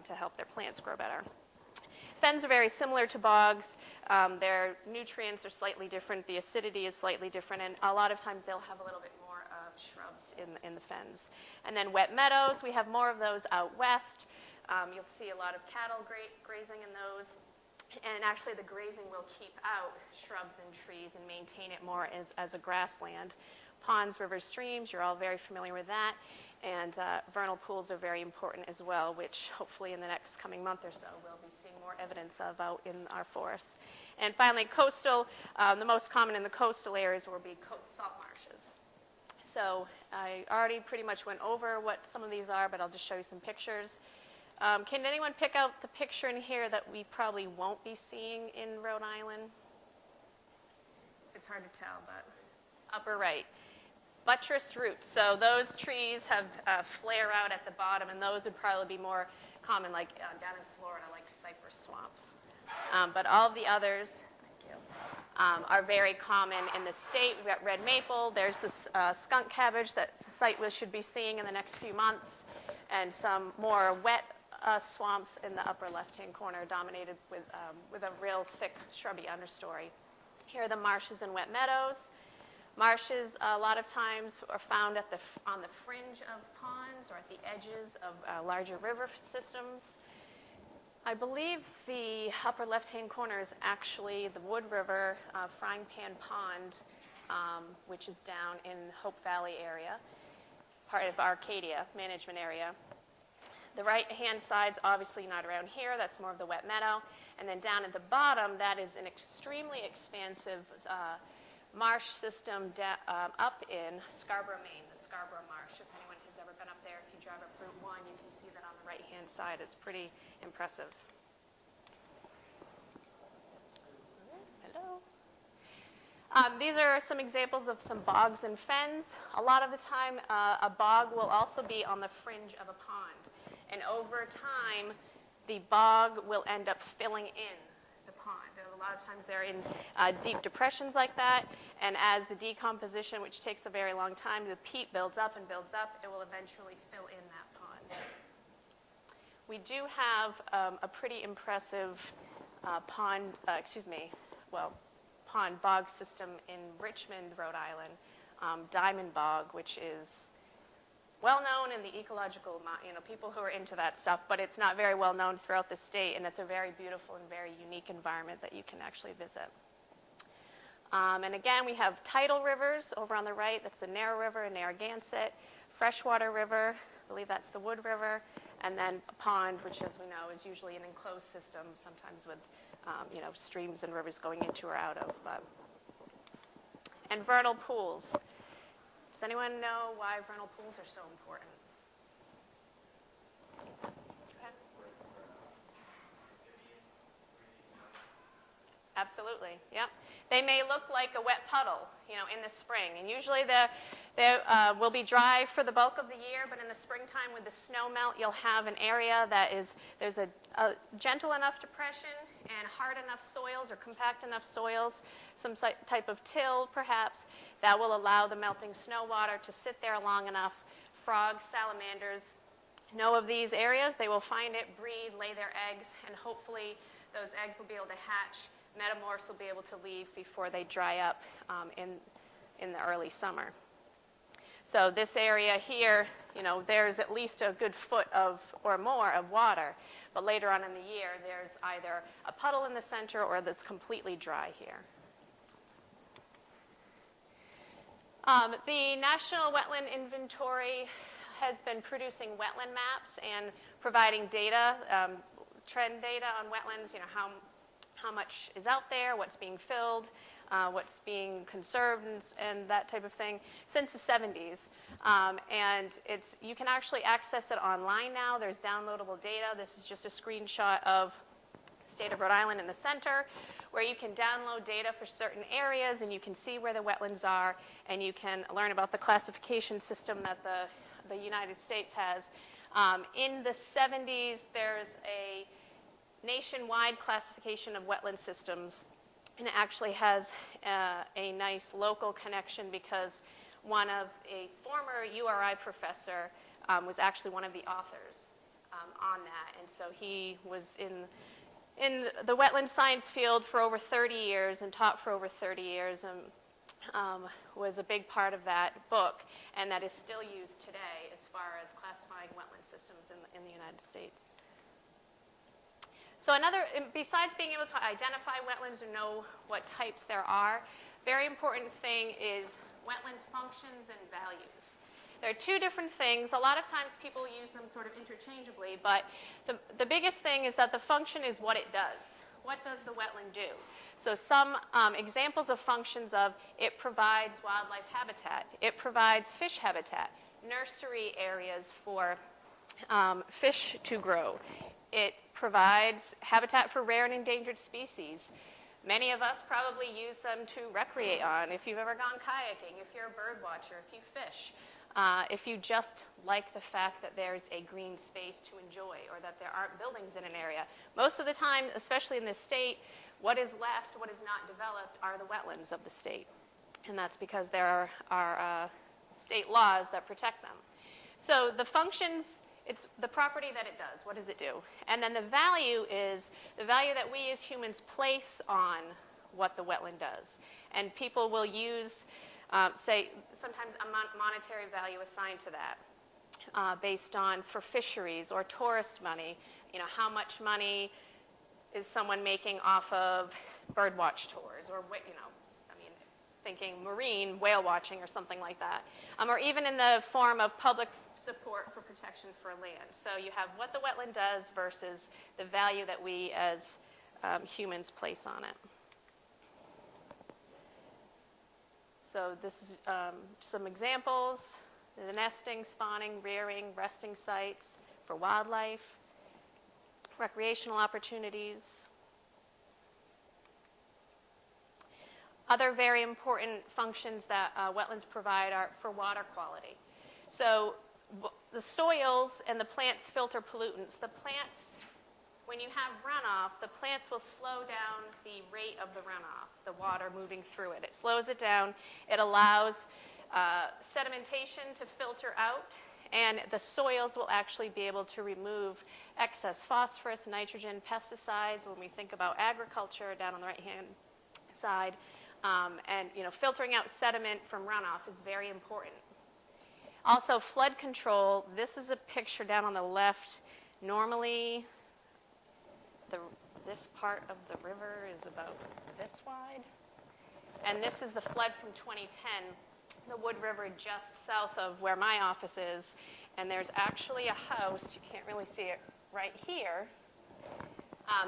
to help their plants grow better. Fens are very similar to bogs. Their nutrients are slightly different. The acidity is slightly different, and a lot of times they'll have a little bit more shrubs in the fens. And then wet meadows, we have more of those out west. You'll see a lot of cattle grazing in those. And actually the grazing will keep out shrubs and trees and maintain it more as a grassland. Ponds, rivers, streams, you're all very familiar with that. And vernal pools are very important as well, which hopefully in the next coming month or so we'll be seeing more evidence of out in our forests. And finally, coastal, the most common in the coastal areas will be salt marshes. So I already pretty much went over what some of these are, but I'll just show you some pictures. Can anyone pick out the picture in here that we probably won't be seeing in Rhode Island? It's hard to tell, but upper right. Buttressed roots. So those trees have flare out at the bottom, and those would probably be more common, like down in Florida, like cypress swamps. But all of the others, thank you, are very common in the state. We've got red maple. There's this skunk cabbage that the site should be seeing in the next few months, and some more wet swamps in the upper left-hand corner, dominated with a real thick shrubby understory. Here are the marshes and wet meadows. Marshes, a lot of times, are found on the fringe of ponds or at the edges of larger river systems. I believe the upper left-hand corner is actually the Wood River Frying Pan Pond, which is down in Hope Valley area, part of Arcadia management area. The right-hand side's obviously not around here. That's more of the wet meadow. And then down at the bottom, that is an extremely expansive marsh system up in Scarborough, Maine, the Scarborough Marsh. If anyone has ever been up there, if you drive up Route 1, you can see that on the right-hand side. It's pretty impressive. Hello. These are some examples of some bogs and fens. A lot of the time, a bog will also be on the fringe of a pond. And over time, the bog will end up filling in the pond. A lot of times they're in deep depressions like that, and as the decomposition, which takes a very long time, the peat builds up and builds up, it will eventually fill in that pond. We do have a pretty impressive pond bog system in Richmond, Rhode Island, Diamond Bog, which is well known in the ecological, people who are into that stuff, but it's not very well known throughout the state, and it's a very beautiful and very unique environment that you can actually visit. And again, we have tidal rivers over on the right. That's the Narrow River and Narragansett. Freshwater River, I believe that's the Wood River, and then a pond, which, as we know, is usually an enclosed system, sometimes with streams and rivers going into or out of. And vernal pools. Does anyone know why vernal pools are so important? Go ahead. Absolutely, yeah. They may look like a wet puddle, in the spring. And usually they will be dry for the bulk of the year, but in the springtime with the snow melt, you'll have an area there's a gentle enough depression and hard enough soils or compact enough soils, some type of till perhaps, that will allow the melting snow water to sit there long enough. Frogs, salamanders know of these areas. They will find it, breed, lay their eggs, and hopefully those eggs will be able to hatch. Metamorphs will be able to leave before they dry up in the early summer. So this area here, there's at least a good foot or more of water, but later on in the year, there's either a puddle in the center or that's completely dry here. The National Wetland Inventory has been producing wetland maps and providing data, trend data on wetlands, how much is out there, what's being filled, what's being conserved, and that type of thing, since the 70s. And you can actually access it online now. There's downloadable data. This is just a screenshot of the state of Rhode Island in the center, where you can download data for certain areas, and you can see where the wetlands are, and you can learn about the classification system that the United States has. In the 70s, there's a nationwide classification of wetland systems, and it actually has a nice local connection because a former URI professor was actually one of the authors on that. And so he was in the wetland science field for over 30 years and taught for over 30 years, and was a big part of that book, and that is still used today as far as classifying wetland systems in the United States. So besides being able to identify wetlands or know what types there are, very important thing is wetland functions and values. There are two different things. A lot of times people use them sort of interchangeably, but the biggest thing is that the function is what it does. What does the wetland do? So some examples of functions of it provides wildlife habitat. It provides fish habitat, nursery areas for fish to grow. It provides habitat for rare and endangered species. Many of us probably use them to recreate on. If you've ever gone kayaking, if you're a bird watcher, if you fish, if you just like the fact that there's a green space to enjoy or that there aren't buildings in an area. Most of the time, especially in this state, what is left, what is not developed, are the wetlands of the state. And that's because there are state laws that protect them. So the functions, it's the property that it does. What does it do? And then the value is the value that we as humans place on what the wetland does. And people will use, say, sometimes a monetary value assigned to that based on for fisheries or tourist money. You know, how much money is someone making off of bird watch tours or, you know, I mean, thinking marine whale watching or something like that. Or even in the form of public support for protection for land. So you have what the wetland does versus the value that we as humans place on it. So this is some examples: the nesting, spawning, rearing, resting sites for wildlife, recreational opportunities. Other very important functions that wetlands provide are for water quality. So the soils and the plants filter pollutants. The plants, when you have runoff, the plants will slow down the rate of the runoff, the water moving through it. It slows it down. It allows sedimentation to filter out, and the soils will actually be able to remove excess phosphorus, nitrogen, pesticides. When we think about agriculture down on the right-hand side, and you know, filtering out sediment from runoff is very important. Also, flood control. This is a picture down on the left. Normally, this part of the river is about this wide. And this is the flood from 2010, the Wood River just south of where my office is. And there's actually a house, you can't really see it right here.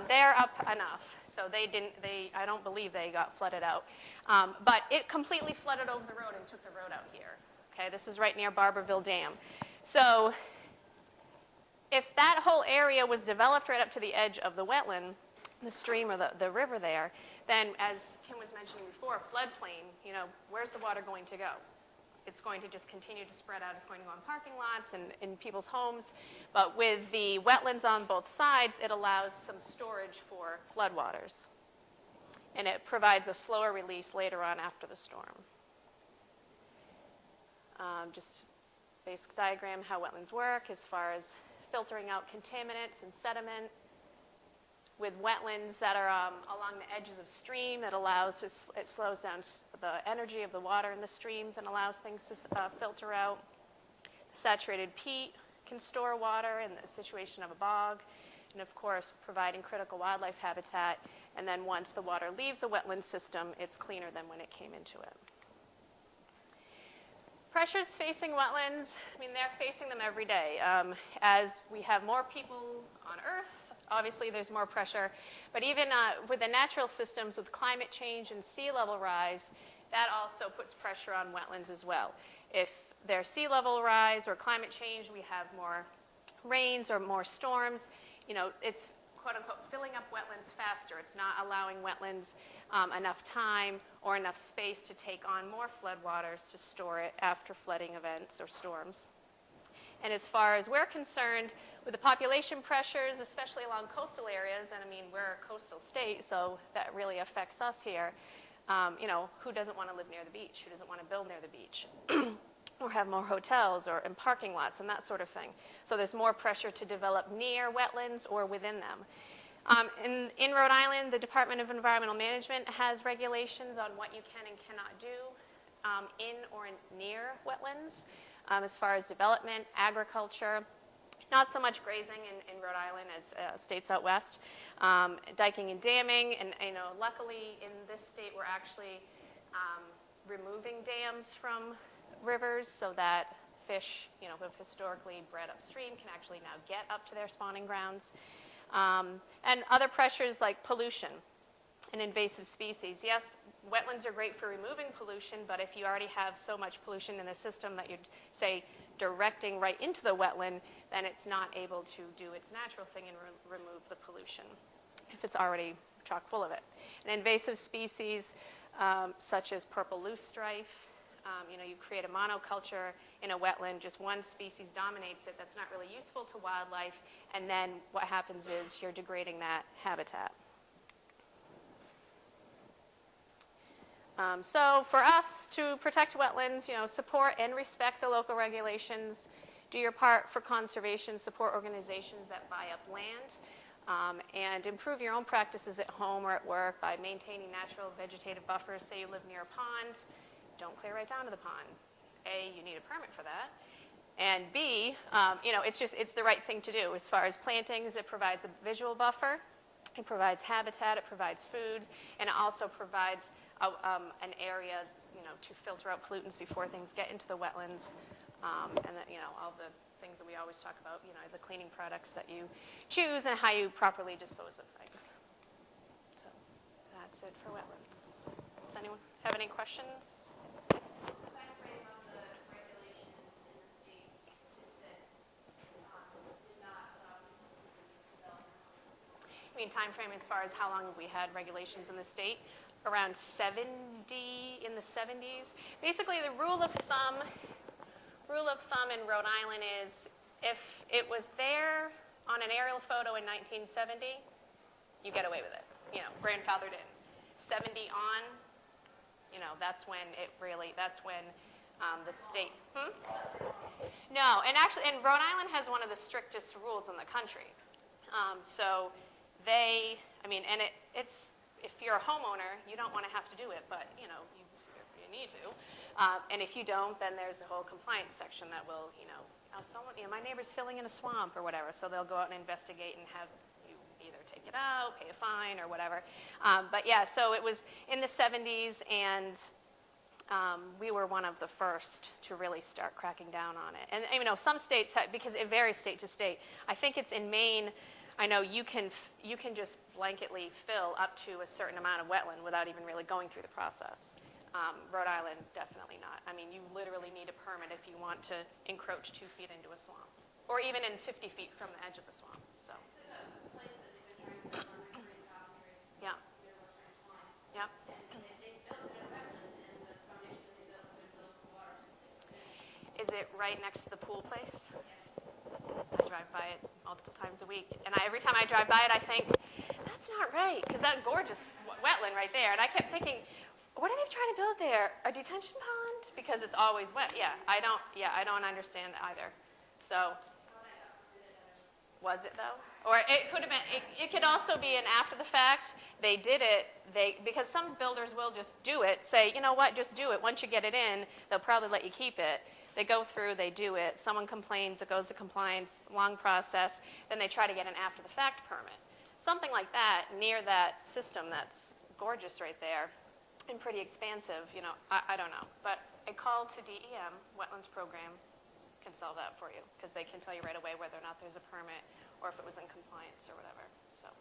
They're up enough, so I don't believe they got flooded out. But it completely flooded over the road and took the road out here. Okay, this is right near Barberville Dam. So if that whole area was developed right up to the edge of the wetland, the stream or the river there, then as Kim was mentioning before, floodplain, you know, where's the water going to go? It's going to just continue to spread out. It's going to go on parking lots and in people's homes. But with the wetlands on both sides, it allows some storage for floodwaters. And it provides a slower release later on after the storm. Just basic diagram how wetlands work as far as filtering out contaminants and sediment. With wetlands that are along the edges of stream, it slows down the energy of the water in the streams and allows things to filter out. Saturated peat can store water in the situation of a bog, and of course providing critical wildlife habitat. And then once the water leaves a wetland system, it's cleaner than when it came into it. Pressures facing wetlands, I mean, they're facing them every day. As we have more people on Earth, obviously there's more pressure. But even with the natural systems, with climate change and sea level rise, that also puts pressure on wetlands as well. If there's sea level rise or climate change, we have more rains or more storms. You know, it's quote unquote filling up wetlands faster. It's not allowing wetlands enough time or enough space to take on more floodwaters to store it after flooding events or storms. And as far as we're concerned, with the population pressures, especially along coastal areas, and I mean, we're a coastal state, so that really affects us here. You know, who doesn't want to live near the beach? Who doesn't want to build near the beach? or have more hotels or in parking lots and that sort of thing. So there's more pressure to develop near wetlands or within them. In Rhode Island, the Department of Environmental Management has regulations on what you can and cannot do in or near wetlands as far as development, agriculture, not so much grazing in Rhode Island as states out west, diking and damming, and luckily in this state we're actually removing dams from rivers so that fish, who have historically bred upstream can actually now get up to their spawning grounds. And other pressures like pollution and invasive species. Yes, wetlands are great for removing pollution, but if you already have so much pollution in the system that you're, say, directing right into the wetland, then it's not able to do its natural thing and remove the pollution if it's already chock full of it. And invasive species such as purple loosestrife, you create a monoculture in a wetland, just one species dominates it, that's not really useful to wildlife, and then what happens is you're degrading that habitat. So for us to protect wetlands, support and respect the local regulations, do your part for conservation, support organizations that buy up land, and improve your own practices at home or at work by maintaining natural vegetative buffers. Say you live near a pond, don't clear right down to the pond. A, you need a permit for that. And B, it's the right thing to do. As far as plantings, it provides a visual buffer, it provides habitat, it provides food, and it also provides an area, to filter out pollutants before things get into the wetlands, and that, all the things that we always talk about, the cleaning products that you choose and how you properly dispose of things. So that's it for wetlands. Does anyone have any questions? I mean, time frame as far as how long have we had regulations in the state? Around 70, in the 70s. Basically, the rule of thumb in Rhode Island is if it was there on an aerial photo in 1970, you get away with it. Grandfathered in. 70 on, that's when the state. No, and actually, and Rhode Island has one of the strictest rules in the country. So it's if you're a homeowner, you don't want to have to do it, but you need to. And if you don't, then there's a whole compliance section that will, my neighbor's filling in a swamp or whatever, so they'll go out and investigate and have you either take it out, pay a fine, or whatever. But yeah, so it was in the 70s, and we were one of the first to really start cracking down on it. And some states because it varies state to state. I think it's in Maine. I know you can just blanketly fill up to a certain amount of wetland without even really going through the process. Rhode Island, definitely not. I mean, you literally need a permit if you want to encroach 2 feet into a swamp, or even in 50 feet from the edge of the swamp. So. Yeah. Yep. Is it right next to the pool place? I drive by it multiple times a week, and every time I drive by it, I think, that's not right, because that gorgeous wetland right there, and I kept thinking, what are they trying to build there? A detention pond? Because it's always wet. I don't understand either. So, was it though? Or it could have been, it could also be an after the fact, they did it, because some builders will just do it, say, you know what, just do it. Once you get it in, they'll probably let you keep it. They go through, they do it, someone complains, it goes to compliance, long process, then they try to get an after the fact permit. Something like that, near that system that's gorgeous right there, and pretty expansive, I don't know. But a call to DEM, Wetlands Program, can solve that for you, because they can tell you right away whether or not there's a permit, or if it was in compliance or whatever. So,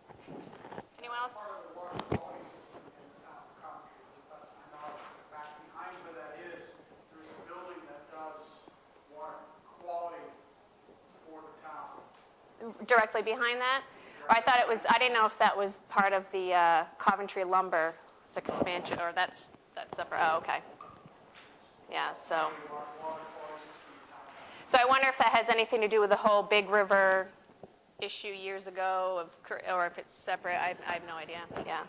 anyone else? Part of the water quality system in the town of Concord, to the best of my knowledge, back behind where that is, there's a building that does water quality for the town. Directly behind that? Or I didn't know if that was part of the Coventry Lumber expansion, or that's separate. Oh, okay. Yeah, so I wonder if that has anything to do with the whole Big River issue years ago, or if it's separate. I have no idea. Yeah.